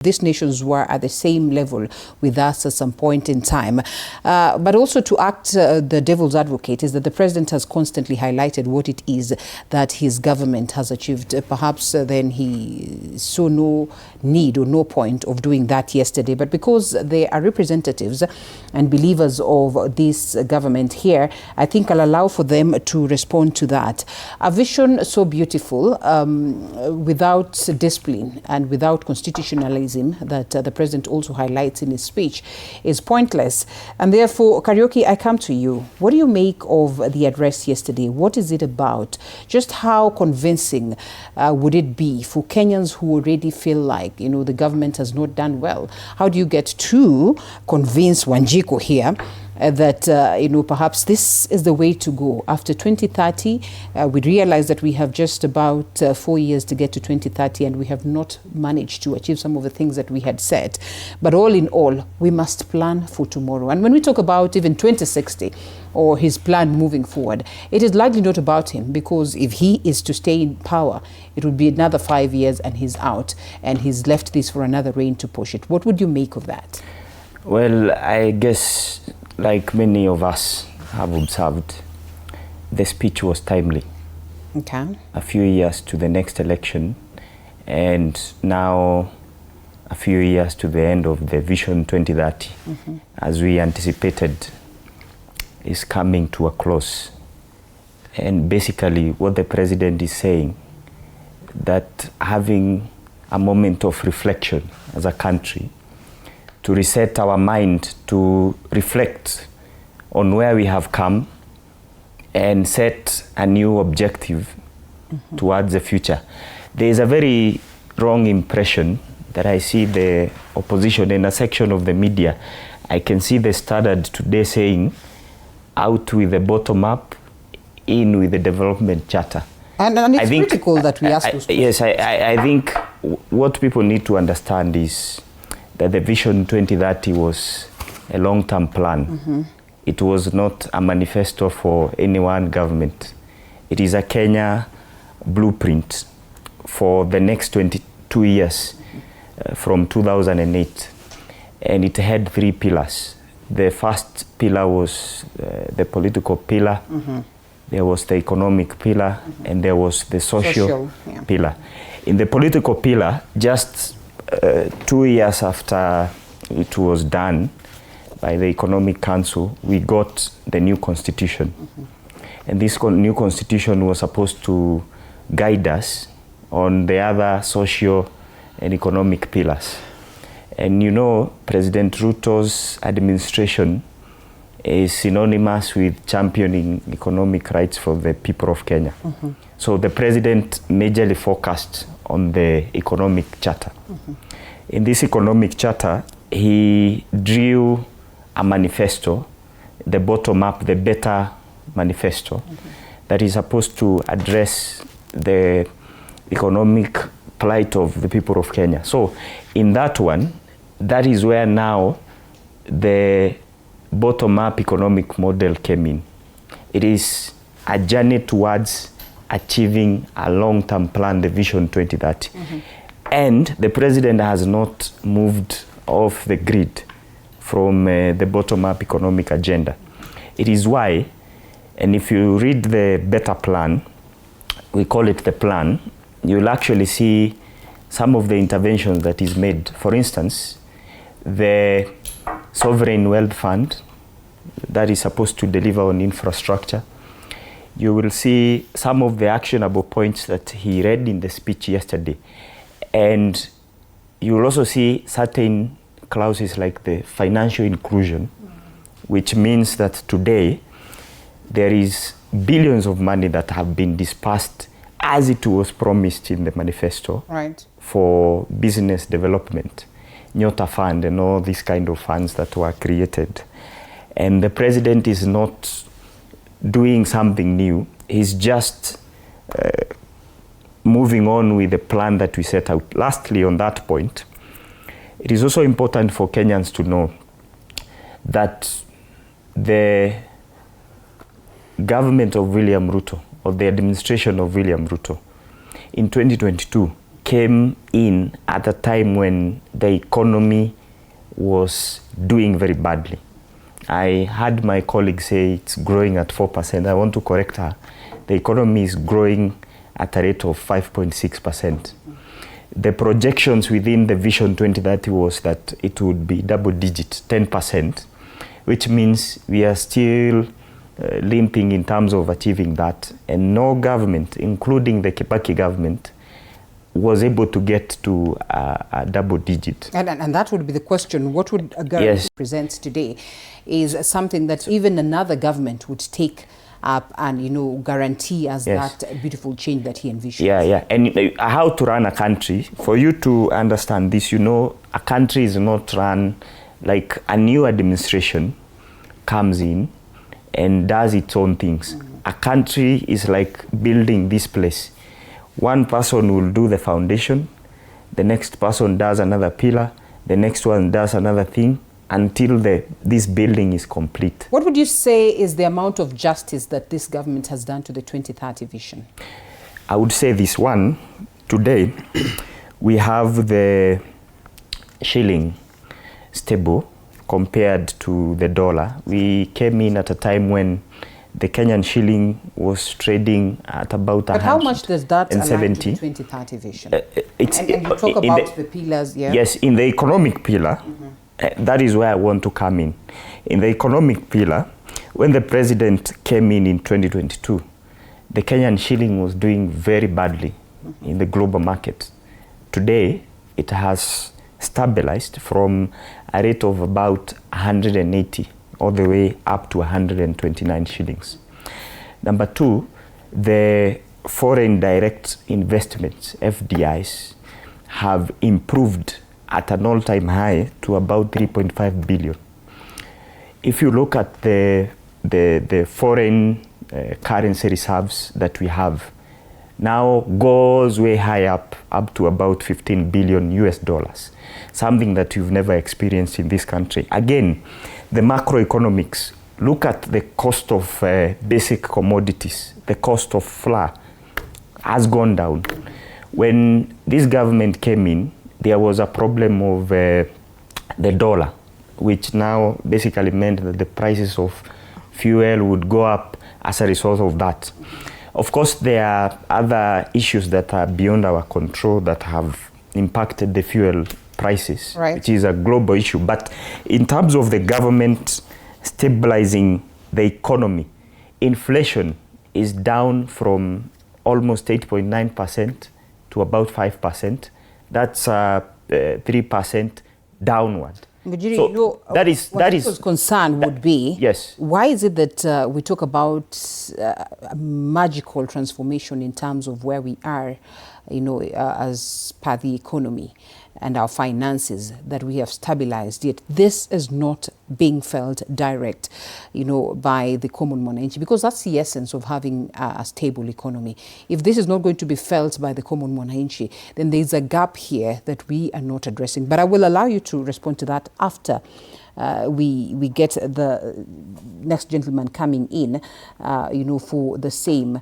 These nations were at the same level with us at some point in time. But also to act the devil's advocate is that the president has constantly highlighted what it is that his government has achieved. Perhaps then he saw no need or no point of doing that yesterday. But because they are representatives and believers of this government here, I think I'll allow for them to respond to that. A vision so beautiful, without discipline and without constitutionalism, that the president also highlights in his speech is pointless. And therefore, Karaoke, I come to you. What do you make of the address yesterday? What is it about? Just how convincing would it be for Kenyans who already feel like, the government has not done well? How do you get to convince Wanjiku here that, perhaps this is the way to go? After 2030, we realize that we have just about 4 years to get to 2030, and we have not managed to achieve some of the things that we had said. But all in all, we must plan for tomorrow. And when we talk about even 2060 or his plan moving forward, it is likely not about him, because if he is to stay in power, it would be another 5 years and he's out, and he's left this for another reign to push it. What would you make of that? Well, I guess, like many of us have observed, the speech was timely. Okay. A few years to the next election, and now a few years to the end of the Vision 2030, as we anticipated, is coming to a close. And basically what the president is saying, that having a moment of reflection as a country, to reset our mind, to reflect on where we have come and set a new objective towards the future. There is a very wrong impression that I see the opposition in a section of the media. I can see the Standard today saying, out with the bottom up, in with the development charter. And it's critical that we ask those questions. Yes, I think what people need to understand is that the Vision 2030 was a long-term plan. It was not a manifesto for any one government. It is a Kenya blueprint for the next 22 years from 2008. And it had 3 pillars. The first pillar was the political pillar. There was the economic pillar, and there was the social pillar. In the political pillar, just 2 years after it was done by the Economic Council, we got the new constitution. And this new constitution was supposed to guide us on the other social and economic pillars. And President Ruto's administration is synonymous with championing economic rights for the people of Kenya. So the president majorly focused on the economic charter. In this economic charter, he drew a manifesto, the bottom up, the better manifesto, that is supposed to address the economic plight of the people of Kenya. So in that one, that is where now the bottom-up economic model came in. It is a journey towards achieving a long-term plan, the Vision 2030. And the president has not moved off the grid from the bottom-up economic agenda. It is why, and if you read the better plan, we call it the plan, you'll actually see some of the interventions that is made. For instance, the Sovereign Wealth Fund that is supposed to deliver on infrastructure. You will see some of the actionable points that he read in the speech yesterday. And you will also see certain clauses like the financial inclusion, which means that today there is billions of money that have been dispersed as it was promised in the manifesto for business development. Nyota Fund and all these kind of funds that were created. And the president is not doing something new. He's just moving on with the plan that we set out. Lastly, on that point, it is also important for Kenyans to know that the government of William Ruto, or the administration of William Ruto, in 2022 came in at a time when the economy was doing very badly. I had my colleague say it's growing at 4%. I want to correct her. The economy is growing at a rate of 5.6%. The projections within the Vision 2030 was that it would be double digit, 10%, which means we are still limping in terms of achieving that. And no government, including the Kibaki government, was able to get to a double digit. And that would be the question. What would a government present today is something that even another government would take up and, you know, guarantee as that beautiful change that he envisions. Yeah. And how to run a country, for you to understand this, you know, a country is not run like a new administration comes in and does its own things. A country is like building this place. One person will do the foundation, the next person does another pillar, the next one does another thing, until this building is complete. What would you say is the amount of justice that this government has done to the 2030 vision? I would say this one. Today, we have the shilling stable compared to the dollar. We came in at a time when the Kenyan shilling was trading at about 170. But how much does that align to the 2030 vision? And you talk about the pillars, Yes, in the economic pillar, that is where I want to come in. In the economic pillar, when the president came in 2022, the Kenyan shilling was doing very badly in the global market. Today, it has stabilized from a rate of about 180 all the way up to 129 shillings. Number two, the foreign direct investments, FDIs, have improved at an all-time high to about 3.5 billion. If you look at the foreign currency reserves that we have, now goes way high up to about 15 billion US dollars, something that you've never experienced in this country. Again, the macroeconomics, look at the cost of basic commodities. The cost of flour has gone down. When this government came in, there was a problem of the dollar, which now basically meant that the prices of fuel would go up as a result of that. Of course, there are other issues that are beyond our control that have impacted the fuel prices, which is a global issue. But in terms of the government stabilizing the economy, inflation is down from almost 8.9% to about 5%. That's 3% downward. Ngunjiri, So you know, that is concern would be, why is it that we talk about a magical transformation in terms of where we are, you know, as per the economy and our finances, that we have stabilized, yet this is not being felt direct, you know, by the common mwananchi, because that's the essence of having a stable economy. If this is not going to be felt by the common mwananchi, then there's a gap here that we are not addressing. But I will allow you to respond to that after we get the next gentleman coming in, you know, for the same.